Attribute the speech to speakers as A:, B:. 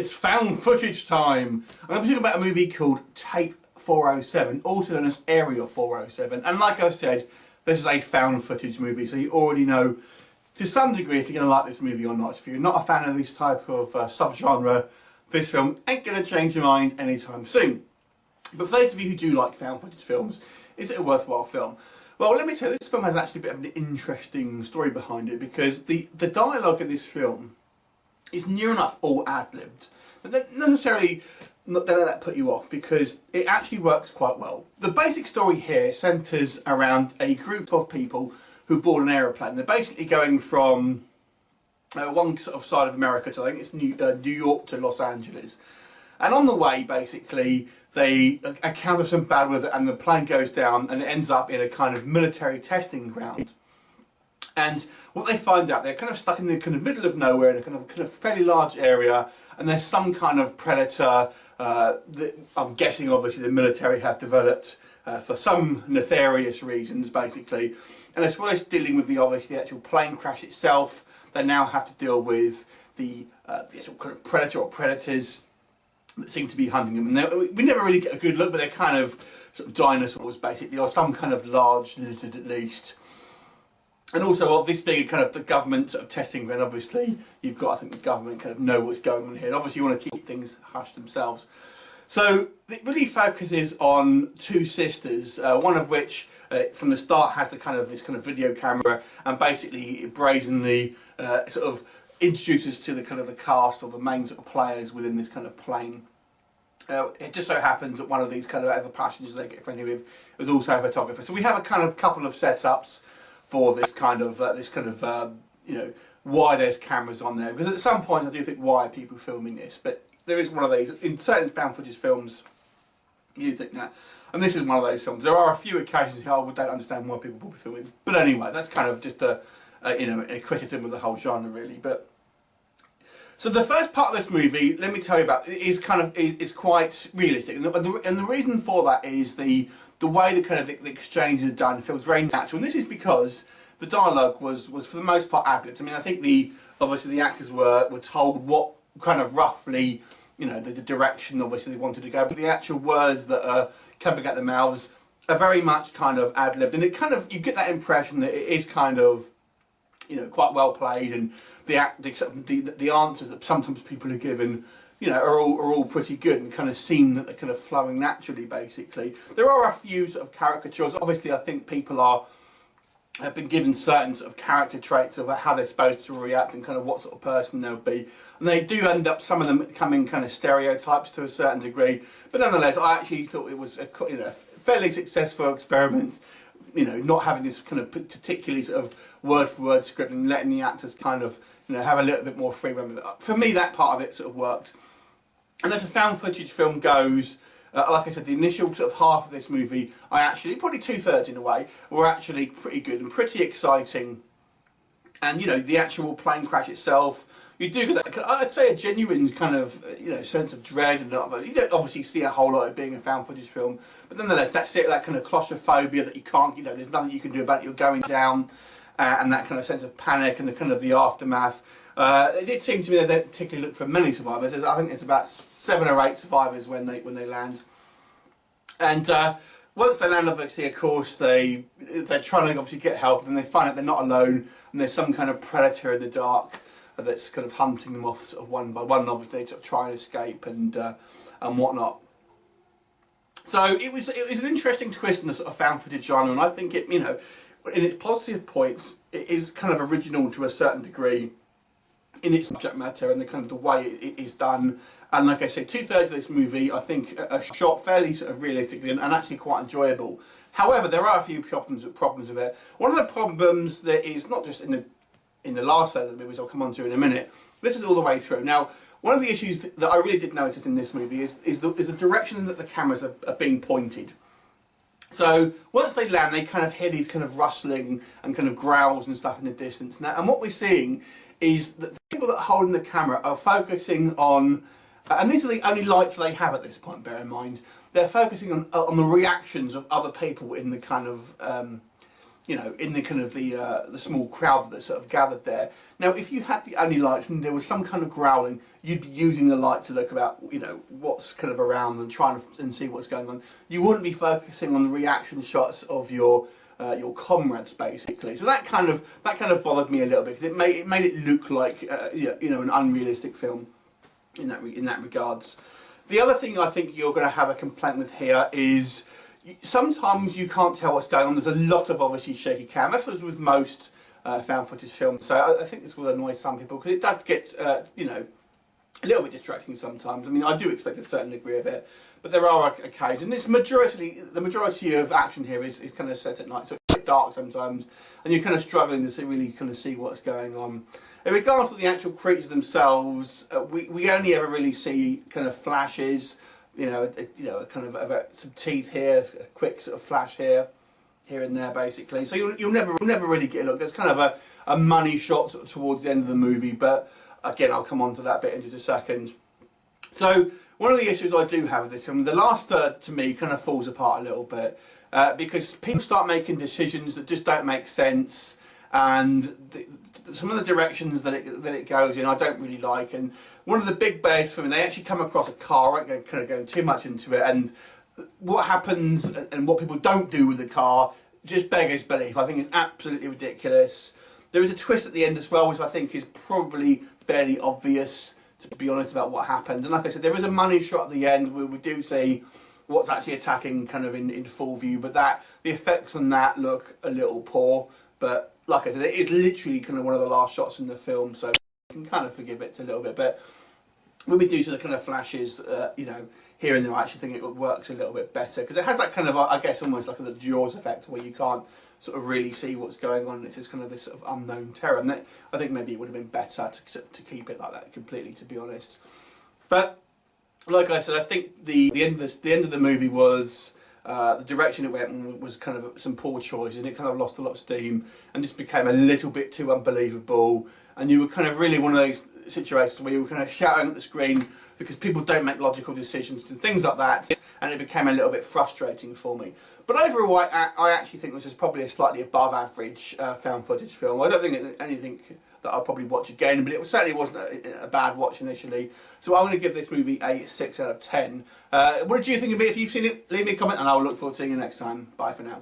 A: It's found footage time. I'm going to be talking about a movie called Tape 407, also known as Area 407. And like I've said, this is a found footage movie, so you already know to some degree if you're going to like this movie or not. If you're not a fan of this type of subgenre, this film ain't going to change your mind anytime soon. But for those of you who do like found footage films, is it a worthwhile film? Well, let me tell you, this film has actually a bit of an interesting story behind it, because the dialogue in this film is near enough all ad-libbed. Not necessarily don't let that put you off, because it actually works quite well. The basic story here centres around a group of people who board an aeroplane. They're basically going from one sort of side of America to, I think it's New York to Los Angeles. And on the way, basically, they encounter some bad weather and the plane goes down and it ends up in a kind of military testing ground. And what they find out, they're kind of stuck in the kind of middle of nowhere in a kind of fairly large area, and there's some kind of predator that I'm guessing obviously the military have developed for some nefarious reasons, basically. And as well as dealing with the actual plane crash itself, they now have to deal with the actual kind of predator or predators that seem to be hunting them. And we never really get a good look, but they're kind of sort of dinosaurs, basically, or some kind of large lizard at least. And also, of this being kind of the government sort of testing ground, obviously, you've got, I think, the government kind of know what's going on here. And obviously, you want to keep things hushed themselves. So it really focuses on two sisters, one of which from the start has this kind of video camera, and basically it brazenly sort of introduces to the kind of the cast or the main sort of players within this kind of plane. It just so happens that one of these kind of other passengers they get friendly with is also a photographer. So we have a kind of couple of setups for this kind of you know, why there's cameras on there, because at some point I do think, why are people filming this? But there is one of these in certain found footage films. You think that, and this is one of those films. There are a few occasions here we don't understand why people will be filming, but anyway, that's kind of just a you know, a criticism of the whole genre, really. But so the first part of this movie, let me tell you about, is quite realistic, and the reason for that is the way the exchanges are done feels very natural, and this is because the dialogue was for the most part ad-libbed. I mean, I think obviously the actors were told what kind of roughly, you know, the direction obviously they wanted to go, but the actual words that are coming out their mouths are very much kind of ad-libbed, and it kind of, you get that impression that it is kind of, you know, quite well played, and the answers that sometimes people are given, you know, are all pretty good, and kind of seem that they're kind of flowing naturally, basically. There are a few sort of caricatures. Obviously, I think people have been given certain sort of character traits of how they're supposed to react and kind of what sort of person they'll be. And they do end up, some of them becoming kind of stereotypes to a certain degree. But nonetheless, I actually thought it was a, you know, fairly successful experiment, you know, not having this kind of particularly sort of word-for-word script and letting the actors kind of, you know, have a little bit more freedom with it. For me, that part of it sort of worked. And as a found footage film goes, like I said, the initial sort of half of this movie, probably 2/3 in a way, were actually pretty good and pretty exciting. And, you know, the actual plane crash itself, you do get that, I'd say, a genuine kind of, you know, sense of dread. And you don't obviously see a whole lot of being a found footage film, but nonetheless, that's it, that kind of claustrophobia that you can't, you know, there's nothing you can do about it, you're going down, and that kind of sense of panic and the kind of the aftermath. It did seem to me that they didn't particularly look for many survivors. I think it's about 7 or 8 survivors when they land. And once they land, obviously, of course, they're trying to obviously get help, and they find out they're not alone, and there's some kind of predator in the dark that's kind of hunting them off sort of one by one, and obviously they sort of try and escape and whatnot. So it was an interesting twist in the sort of found footage genre, and I think it, you know, in its positive points, it is kind of original to a certain degree in its subject matter and the kind of the way it is done. And like I say, 2/3 of this movie, I think, are shot fairly sort of realistically and actually quite enjoyable. However, there are a few problems with it. One of the problems that is not just in the last third of the movies I'll come on to in a minute, this is all the way through. Now, one of the issues that I really did notice in this movie is the direction that the cameras are being pointed. So once they land, they kind of hear these kind of rustling and kind of growls and stuff in the distance. Now, and what we're seeing is that the people that are holding the camera are focusing on, and these are the only lights they have at this point, bear in mind, they're focusing on the reactions of other people in the kind of you know, in the kind of the small crowd that sort of gathered there. Now, if you had the only lights and there was some kind of growling, you'd be using the light to look about, you know, what's kind of around and trying to and see what's going on. You wouldn't be focusing on the reaction shots of your comrades, basically. So that kind of bothered me a little bit, because it made it look like you know, an unrealistic film in that regards. The other thing I think you're going to have a complaint with here is sometimes you can't tell what's going on. There's a lot of obviously shaky cam. That's what was with most found footage films. So I think this will annoy some people, because it does get you know, a little bit distracting sometimes. I mean, I do expect a certain degree of it, but there are occasions. The majority of action here is kind of set at night, so it's a bit dark sometimes, and you're kind of struggling to really kind of see what's going on. In regards to the actual creatures themselves, we only ever really see kind of flashes. You know, kind of some teeth here, a quick sort of flash here and there, basically. So you'll never really get a look. There's kind of a money shot sort of towards the end of the movie, but again, I'll come on to that bit in just a second. So one of the issues I do have with this film, the last third to me kind of falls apart a little bit, because people start making decisions that just don't make sense, and some of the directions that it goes in I don't really like. And one of the big bears for me, they actually come across a car. I won't kind of go too much into it, and what happens and what people don't do with the car just beggars belief. I think it's absolutely ridiculous. There is a twist at the end as well, which I think is probably fairly obvious, to be honest, about what happens. And like I said, there is a money shot at the end where we do see what's actually attacking kind of in full view, but the effects on that look a little poor. But like I said, it is literally kind of one of the last shots in the film, so you can kind of forgive it a little bit. But when we do see the kind of flashes, you know, here and there, I actually think it works a little bit better, because it has that kind of, I guess, almost like the Jaws effect, where you can't sort of really see what's going on. It's just kind of this sort of unknown terror, and I think maybe it would have been better to keep it like that completely, to be honest. But like I said, I think the end of the movie was the direction it went in was kind of some poor choices, and it kind of lost a lot of steam and just became a little bit too unbelievable. And you were kind of really one of those situations where you were kind of shouting at the screen because people don't make logical decisions and things like that, and it became a little bit frustrating for me. But overall, I actually think this is probably a slightly above average found footage film. I don't think it's anything that I'll probably watch again, but it certainly wasn't a bad watch initially. So I'm going to give this movie a 6 out of 10. What did you think of it? If you've seen it, leave me a comment, and I'll look forward to seeing you next time. Bye for now.